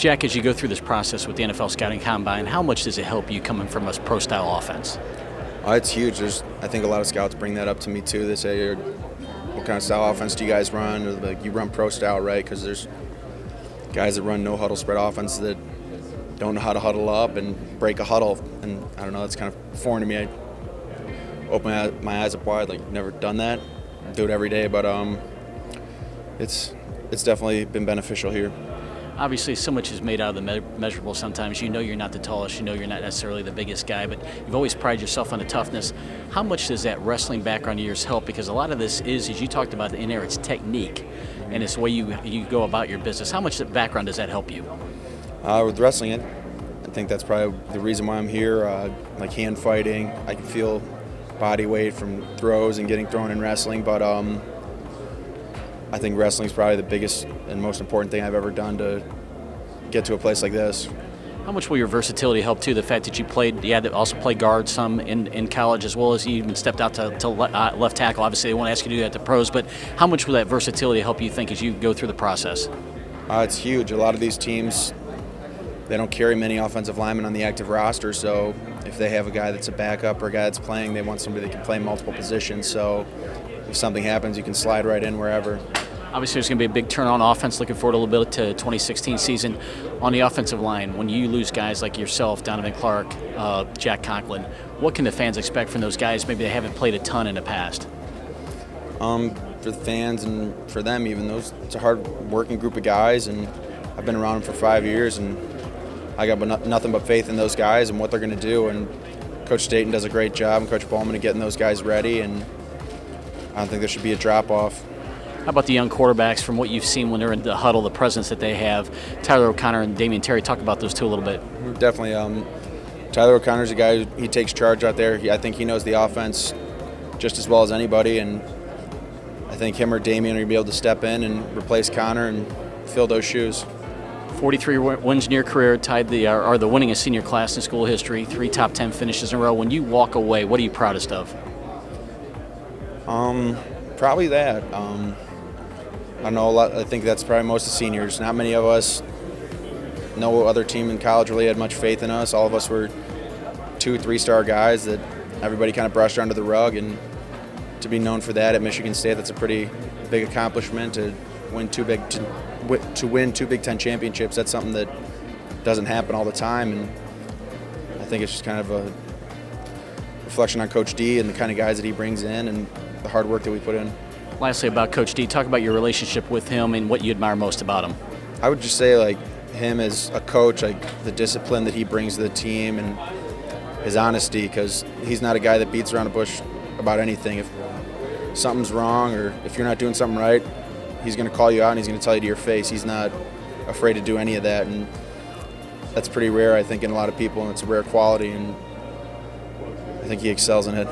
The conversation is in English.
Jack, as you go through this process with the NFL Scouting Combine, how much does it help you coming from a pro-style offense? It's huge. I think a lot of scouts bring that up to me too. They say, "What kind of style offense do you guys run?" Or like, "You run pro style, right?" Because there's guys that run no huddle spread offense that don't know how to huddle up and break a huddle. And I don't know, it's kind of foreign to me. I open my eyes up wide, like never done that. I do it every day, but it's definitely been beneficial here. Obviously, so much is made out of the measurables sometimes. You know you're not the tallest, you know you're not necessarily the biggest guy, but you've always prided yourself on the toughness. How much does that wrestling background of yours help? Because a lot of this is, as you talked about in there, it's technique, and it's the way you go about your business. How much background does that help you? With wrestling, I think that's probably the reason why I'm here. Like hand fighting, I can feel body weight from throws and getting thrown in wrestling, but I think wrestling is probably the biggest and most important thing I've ever done to get to a place like this. How much will your versatility help too? The fact that you had to also play guard some in college, as well as you even stepped out to left tackle. Obviously, they won't ask you to do that to pros, but how much will that versatility help you think as you go through the process? It's huge. A lot of these teams, they don't carry many offensive linemen on the active roster, so if they have a guy that's a backup or a guy that's playing, they want somebody that can play multiple positions. So if something happens, you can slide right in wherever. Obviously, there's going to be a big turn on offense. Looking forward a little bit to 2016 season. On the offensive line, when you lose guys like yourself, Donovan Clark, Jack Conklin, what can the fans expect from those guys? Maybe they haven't played a ton in the past. For the fans and for them even, it's a hard-working group of guys, and I've been around them for 5 years, and I got nothing but faith in those guys and what they're going to do. And Coach Staten does a great job, and Coach Bowman, of getting those guys ready, and I don't think there should be a drop-off. How about the young quarterbacks from what you've seen when they're in the huddle, the presence that they have? Tyler O'Connor and Damian Terry, talk about those two a little bit. Definitely. Tyler O'Connor's a guy he takes charge out there. I think he knows the offense just as well as anybody, and I think him or Damian are going to be able to step in and replace Connor and fill those shoes. 43 wins in your career, tied the winningest senior class in school history, 3 top 10 finishes in a row. When you walk away, what are you proudest of? Probably that. I know a lot. I think that's probably most of the seniors. Not many of us, no other team in college really had much faith in us. All of us were 2, 3-star guys that everybody kind of brushed under the rug, and to be known for that at Michigan State, that's a pretty big accomplishment. To win two Big Ten championships, that's something that doesn't happen all the time, and I think it's just kind of a reflection on Coach D and the kind of guys that he brings in and the hard work that we put in. Lastly, about Coach D, talk about your relationship with him and what you admire most about him. I would just say, like, him as a coach, like the discipline that he brings to the team and his honesty, because he's not a guy that beats around the bush about anything. If something's wrong or if you're not doing something right, he's going to call you out and he's going to tell you to your face. He's not afraid to do any of that, and that's pretty rare, I think, in a lot of people, and it's a rare quality, and I think he excels in it.